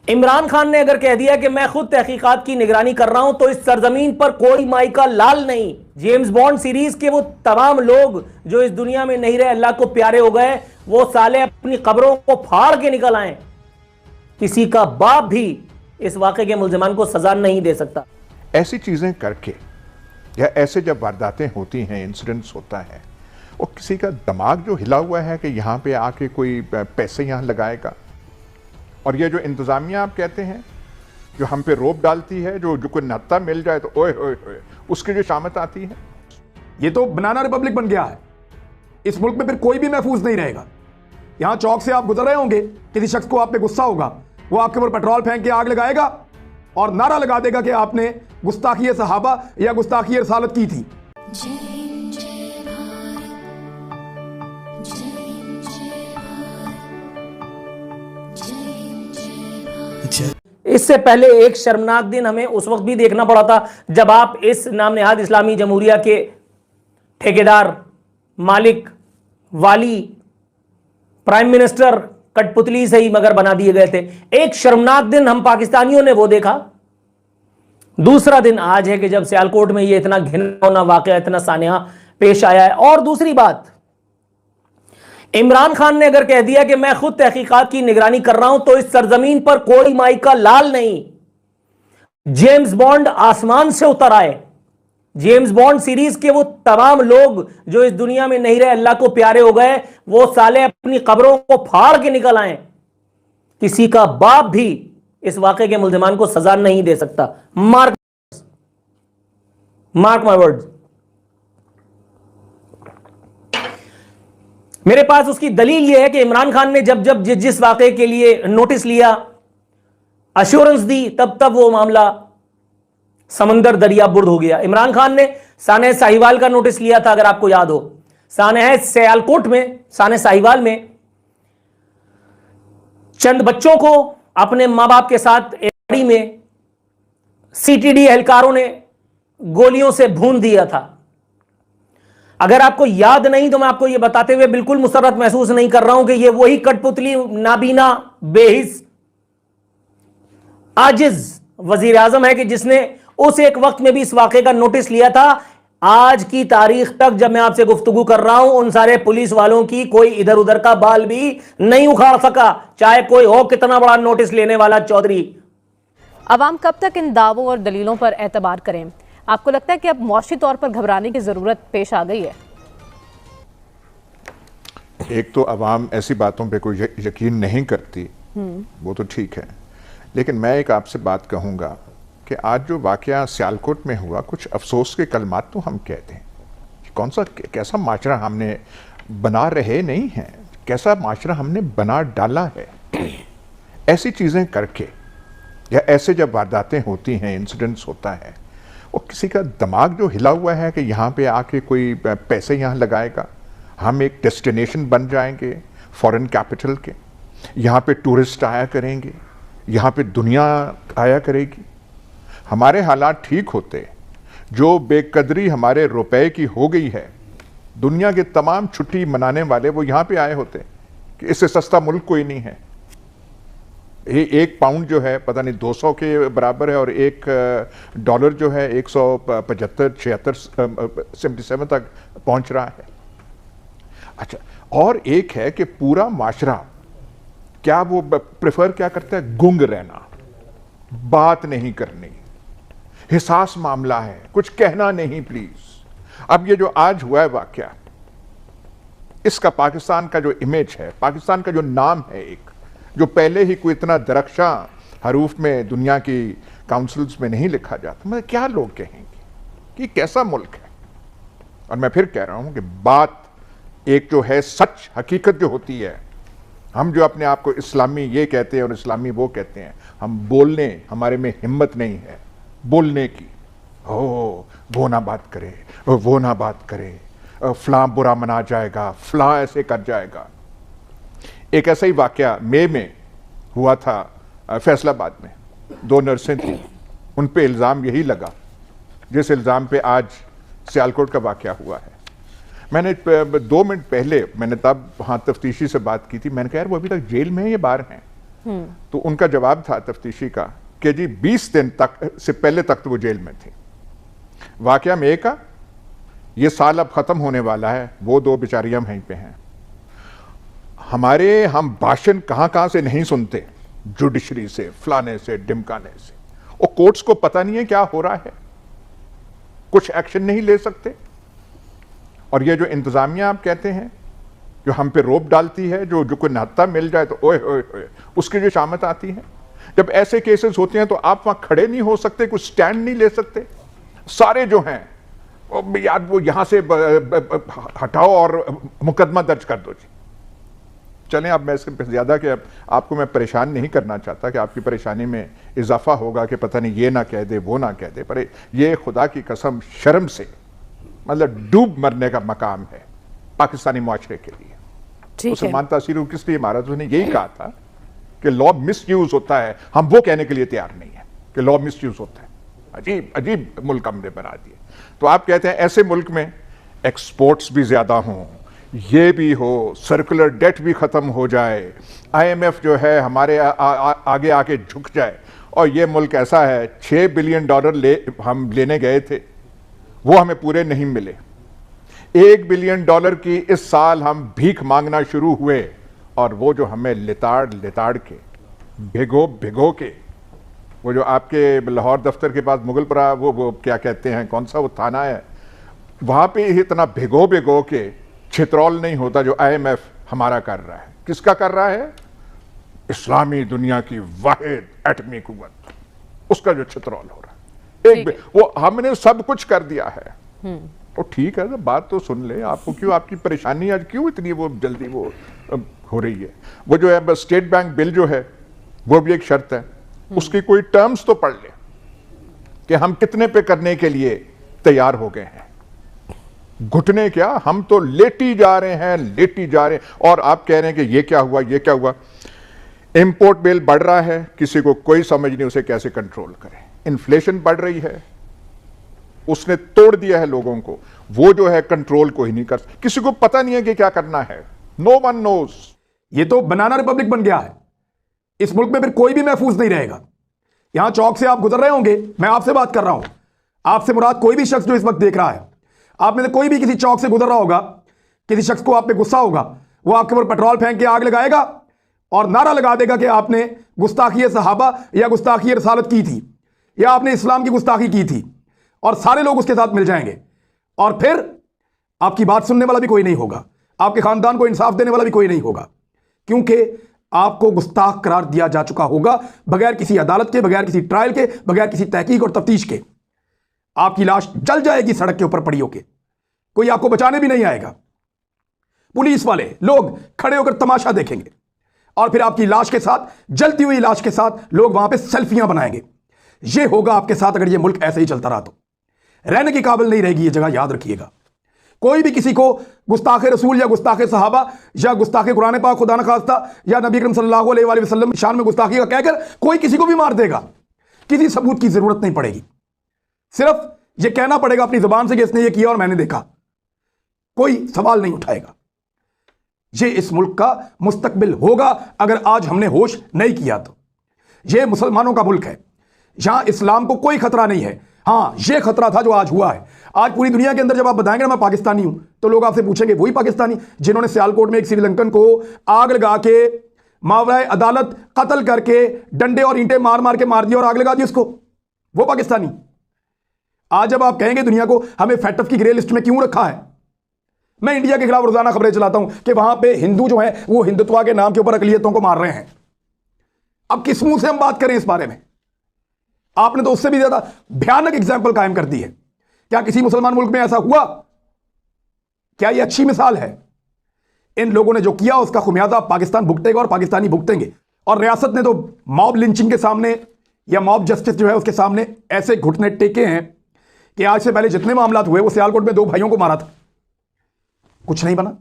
इमरान खान ने अगर कह दिया कि मैं खुद तहकीकात की निगरानी कर रहा हूं तो इस सरजमीन पर कोई माई का लाल नहीं। जेम्स बॉन्ड सीरीज के वो तमाम लोग जो इस दुनिया में नहीं रहे, अल्लाह को प्यारे हो गए, वो साले अपनी कब्रों को फाड़ के निकल आए। किसी का बाप भी इस वाक़े के मुल्जिमान को सजा नहीं दे सकता। ऐसी चीजें करके या ऐसे जब वारदातें होती हैं, इंसिडेंट्स होता है, और किसी का दिमाग जो हिला हुआ है कि यहाँ पे आके कोई पैसे यहाँ लगाएगा, और ये जो इंतजामिया आप कहते हैं जो हम पे रोप डालती है, जो कोई नत्ता मिल जाए तो ओए ओए ओए उसकी जो शामत आती है। ये तो बनाना रिपब्लिक बन गया है। इस मुल्क में फिर कोई भी महफूज नहीं रहेगा। यहां चौक से आप गुजर रहे होंगे, किसी शख्स को आप पे गुस्सा होगा, वो आपके ऊपर पेट्रोल फेंक के आग लगाएगा और नारा लगा देगा कि आपने गुस्ताखी सहाबा या गुस्ताखी रसालत की थी। इससे पहले एक शर्मनाक दिन हमें उस वक्त भी देखना पड़ा था जब आप इस नाम नेहाद इस्लामी जमहूरिया के ठेकेदार, मालिक, वाली, प्राइम मिनिस्टर कठपुतली से ही मगर बना दिए गए थे। एक शर्मनाक दिन हम पाकिस्तानियों ने वो देखा। दूसरा दिन आज है कि जब सियालकोट में ये इतना घिनौना वाकया, इतना सानिया पेश आया है। और दूसरी बात, इमरान खान ने अगर कह दिया कि मैं खुद तहकीकात की निगरानी कर रहा हूं तो इस सरजमीन पर कोई माई का लाल नहीं। जेम्स बॉन्ड आसमान से उतर आए। जेम्स बॉन्ड सीरीज के वो तमाम लोग जो इस दुनिया में नहीं रहे, अल्लाह को प्यारे हो गए, वो साले अपनी कब्रों को फाड़ के निकल आए। किसी का बाप भी इस वाक़े के मुल्जिमान को सजा नहीं दे सकता। Mark my words. मेरे पास उसकी दलील यह है कि इमरान खान ने जब जब जिस वाक़े के लिए नोटिस लिया, अश्योरेंस दी, तब तब वो मामला समंदर दरिया बुर्द हो गया। इमरान खान ने साने साहिवाल का नोटिस लिया था, अगर आपको याद हो। साने सियालकोट में, साने साहिवाल में चंद बच्चों को अपने मां बाप के साथ एक गाड़ी में सीटीडी एहलकारों ने गोलियों से भून दिया था। अगर आपको याद नहीं तो मैं आपको यह बताते हुए बिल्कुल मुसर्रत महसूस नहीं कर रहा हूं कि यह वही कठपुतली, नाबीना, बेहिस, आजिज वजीर आजम है कि जिसने उस एक वक्त में भी इस वाक़े का नोटिस लिया था। आज की तारीख तक जब मैं आपसे गुफ्तगू कर रहा हूं, उन सारे पुलिस वालों की कोई इधर उधर का बाल भी नहीं उखाड़ सका, चाहे कोई हो कितना बड़ा नोटिस लेने वाला चौधरी। अवाम कब तक इन दावों और दलीलों पर एतबार करें? आपको लगता है कि अब मौशी तौर पर घबराने की जरूरत पेश आ गई है? एक तो अवाम ऐसी बातों पे कोई यकीन नहीं करती, वो तो ठीक है, लेकिन मैं एक आपसे बात कहूंगा कि आज जो वाकया सियालकोट में हुआ, कुछ अफसोस के कलमात तो हम कहते हैं। कौन सा कैसा माशरा हमने बना रहे नहीं हैं, कैसा माशरा हमने बना डाला है। ऐसी चीज़ें करके या ऐसे जब वारदातें होती हैं, इंसिडेंट्स होता है, और किसी का दिमाग जो हिला हुआ है कि यहाँ पे आके कोई पैसे यहाँ लगाएगा, हम एक डेस्टिनेशन बन जाएंगे फॉरेन कैपिटल के, यहाँ पे टूरिस्ट आया करेंगे, यहाँ पे दुनिया आया करेगी। हमारे हालात ठीक होते, जो बेकदरी हमारे रुपए की हो गई है, दुनिया के तमाम छुट्टी मनाने वाले वो यहाँ पे आए होते कि इससे सस्ता मुल्क कोई नहीं है। एक पाउंड जो है पता नहीं 200 के बराबर है, और एक डॉलर जो है 175, 76, 77 तक पहुंच रहा है। अच्छा, और एक है कि पूरा माशरा क्या वो प्रेफर क्या करता है? गुंग रहना, बात नहीं करनी, हिसास मामला है, कुछ कहना नहीं प्लीज। अब ये जो आज हुआ है वाकया, इसका पाकिस्तान का जो इमेज है, पाकिस्तान का जो नाम है, एक जो पहले ही कोई इतना दरख्शां हरूफ में दुनिया की काउंसिल्स में नहीं लिखा जाता, मतलब क्या लोग कहेंगे कि कैसा मुल्क है। और मैं फिर कह रहा हूं कि बात एक जो है, सच हकीकत जो होती है, हम जो अपने आप को इस्लामी ये कहते हैं और इस्लामी वो कहते हैं, हम बोलने, हमारे में हिम्मत नहीं है बोलने की। वो ना बात करे, वो ना बात करे, फलां बुरा मना जाएगा, फलां ऐसे कर जाएगा। एक ऐसा ही वाकया मई में हुआ था फैसलाबाद में, 2 नर्सें थी, उन पे इल्ज़ाम यही लगा जिस इल्ज़ाम पे आज सियालकोट का वाकया हुआ है। मैंने 2 मिनट पहले मैंने तब वहाँ तफ्तीशी से बात की थी, मैंने कहा यार वो अभी तक जेल में है, ये बाहर हैं। तो उनका जवाब था तफ्तीशी का कि जी 20 दिन तक से पहले तक तो वो जेल में थी। वाकया में का ये साल अब खत्म होने वाला है, वो दो बेचारियां वहीं पे हैं। हम भाषण कहां से नहीं सुनते, जुडिशरी से, फलाने से, ढिमकाने से, और कोर्ट्स को पता नहीं है क्या हो रहा है, कुछ एक्शन नहीं ले सकते। और ये जो इंतजामिया आप कहते हैं जो हम पे रोप डालती है, जो कोई नहत्ता मिल जाए तो ओए ओए ओए उसकी जो शामत आती है। जब ऐसे केसेस होते हैं तो आप वहां खड़े नहीं हो सकते, कुछ स्टैंड नहीं ले सकते। सारे जो हैं यार वो यहां से हटाओ और मुकदमा दर्ज कर दो जी। चलें, अब मैं इससे ज्यादा कि आपको मैं परेशान नहीं करना चाहता कि आपकी परेशानी में इजाफा होगा कि पता नहीं ये ना कह दे वो ना कह दे, पर ये खुदा की कसम शर्म से मतलब डूब मरने का मकाम है पाकिस्तानी मुआशरे के लिए। सलमान तासीर किस लिए मारा? तो उसने यही कहा था कि लॉ मिस यूज होता है, हम वो कहने के लिए तैयार नहीं है कि लॉ मिस यूज होता है। अजीब अजीब मुल्क हमने बना दिए। तो आप कहते हैं ऐसे मुल्क में एक्सपोर्ट्स भी ज्यादा हों, ये भी हो, सर्कुलर डेट भी खत्म हो जाए, IMF जो है हमारे आगे आके झुक जाए, और ये मुल्क ऐसा है $6 बिलियन हम लेने गए थे, वो हमें पूरे नहीं मिले। $1 बिलियन की इस साल हम भीख मांगना शुरू हुए, और वो जो हमें लिताड़ के भिगो के, वो जो आपके लाहौर दफ्तर के पास मुगलपुरा वो क्या कहते हैं, कौन सा वो थाना है, वहां पे इतना भिगो के छित्रौल नहीं होता जो IMF हमारा कर रहा है। किसका कर रहा है? इस्लामी दुनिया की वाहिद एटमी कुव्वत, उसका जो छित्रौल हो रहा है। वो हमने सब कुछ कर दिया है। तो ठीक है, बात तो सुन ले। आपको क्यों, आपकी परेशानी आज क्यों इतनी वो जल्दी वो हो रही है? वो जो है स्टेट बैंक बिल जो है वो भी एक शर्त है, उसकी कोई टर्म्स तो पढ़ ले कि हम कितने पे करने के लिए तैयार हो गए हैं। घुटने क्या, हम तो लेटी जा रहे हैं। और आप कह रहे हैं कि ये क्या हुआ। इंपोर्ट बिल बढ़ रहा है, किसी को कोई समझ नहीं उसे कैसे कंट्रोल करें। इन्फ्लेशन बढ़ रही है, उसने तोड़ दिया है लोगों को, वो जो है कंट्रोल को ही नहीं कर, किसी को पता नहीं है कि क्या करना है। No one knows. ये तो बनाना रिपब्लिक बन गया है। इस मुल्क में फिर कोई भी महफूज नहीं रहेगा। यहां चौक से आप गुजर रहे होंगे, मैं आपसे बात कर रहा हूं, आपसे मुराद कोई भी शख्स जो इस वक्त देख रहा है, आप में से कोई भी किसी चौक से गुजर रहा होगा, किसी शख्स को आप पे गुस्सा होगा, वो आपके ऊपर पेट्रोल फेंक के आग लगाएगा और नारा लगा देगा कि आपने गुस्ताखी सहाबा या गुस्ताखी रसालत की थी, या आपने इस्लाम की गुस्ताखी की थी, और सारे लोग उसके साथ मिल जाएंगे। और फिर आपकी बात सुनने वाला भी कोई नहीं होगा, आपके खानदान को इंसाफ देने वाला भी कोई नहीं होगा, क्योंकि आपको गुस्ताख करार दिया जा चुका होगा, बगैर किसी अदालत के, बगैर किसी ट्रायल के, बगैर किसी तहकीक और तफ्तीश के। आपकी लाश जल जाएगी सड़क के ऊपर पड़ी होके, कोई आपको बचाने भी नहीं आएगा। पुलिस वाले लोग खड़े होकर तमाशा देखेंगे, और फिर आपकी लाश के साथ, जलती हुई लाश के साथ लोग वहां पे सेल्फियां बनाएंगे। यह होगा आपके साथ अगर यह मुल्क ऐसे ही चलता रहा तो। रहने की काबिल नहीं रहेगी यह जगह, याद रखिएगा। कोई भी किसी को गुस्ताखे रसूल या गुस्ताखे सहाबा या गुस्ताखे कुरान पाक खुदा न खास्ता या नबी करीम सल्लल्लाहु अलैहि वसल्लम शान में गुस्ताखी का कहकर कोई किसी को भी मार देगा। किसी सबूत की जरूरत नहीं पड़ेगी, सिर्फ यह कहना पड़ेगा अपनी जुबान से कि इसने यह किया और मैंने देखा। कोई सवाल नहीं उठाएगा। यह इस मुल्क का मुस्तकबिल होगा अगर आज हमने होश नहीं किया तो। यह मुसलमानों का मुल्क है, यहां इस्लाम को कोई खतरा नहीं है। हां, यह खतरा था जो आज हुआ है। आज पूरी दुनिया के अंदर जब आप बताएंगे ना मैं पाकिस्तानी हूं, तो लोग आपसे पूछेंगे वही पाकिस्तानी जिन्होंने सियालकोट में एक श्रीलंकन को आग लगा के मावराए अदालत कत्ल करके डंडे और ईंटें मार मार के मार दिया और आग लगा दी उसको, वो पाकिस्तानी। आज जब आप कहेंगे दुनिया को हमें फैटफ की ग्रे लिस्ट में क्यों रखा है, मैं इंडिया के खिलाफ रोजाना खबरें चलाता हूं कि वहां पे हिंदू जो है वो हिंदुत्व के नाम के ऊपर अकलियतों को मार रहे हैं। अब किस मुंह से हम बात करें इस बारे में? आपने तो उससे भी ज्यादा भयानक एग्जाम्पल कायम कर दी है। क्या किसी मुसलमान मुल्क में ऐसा हुआ? क्या यह अच्छी मिसाल है? इन लोगों ने जो किया उसका खुमियाजा पाकिस्तान भुगतेगा और पाकिस्तानी भुगतेंगे। और रियासत ने तो मॉब लिंचिंग के सामने या मॉब जस्टिस जो है उसके सामने ऐसे घुटने टेके हैं कि आज से पहले जितने मामला हुए, वो सियालकोट में 2 भाइयों को मारा था, कुछ नहीं बना।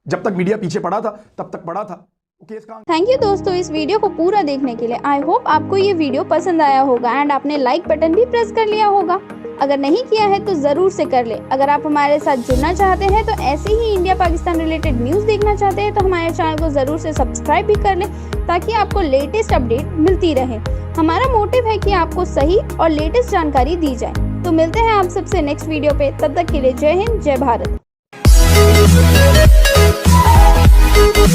जब तक मीडिया पीछे पड़ा था तब तक पड़ा था। केस का थैंक यू दोस्तों इस वीडियो को पूरा देखने के लिए। आई होप आपको ये वीडियो पसंद आया होगा एंड आपने लाइक बटन भी प्रेस कर लिया होगा। अगर नहीं किया है तो जरूर से कर ले। अगर आप हमारे साथ जुड़ना चाहते हैं तो ऐसे ही इंडिया पाकिस्तान रिलेटेड न्यूज़ देखना चाहते हैं तो हमारे चैनल को जरूर से सब्सक्राइब भी कर ले ताकि आपको लेटेस्ट अपडेट मिलती रहे। हमारा मोटिव है कि आपको सही और लेटेस्ट जानकारी दी जाए। तो मिलते हैं आप सबसे नेक्स्ट वीडियो पे, तब तक के लिए जय हिंद, जय भारत।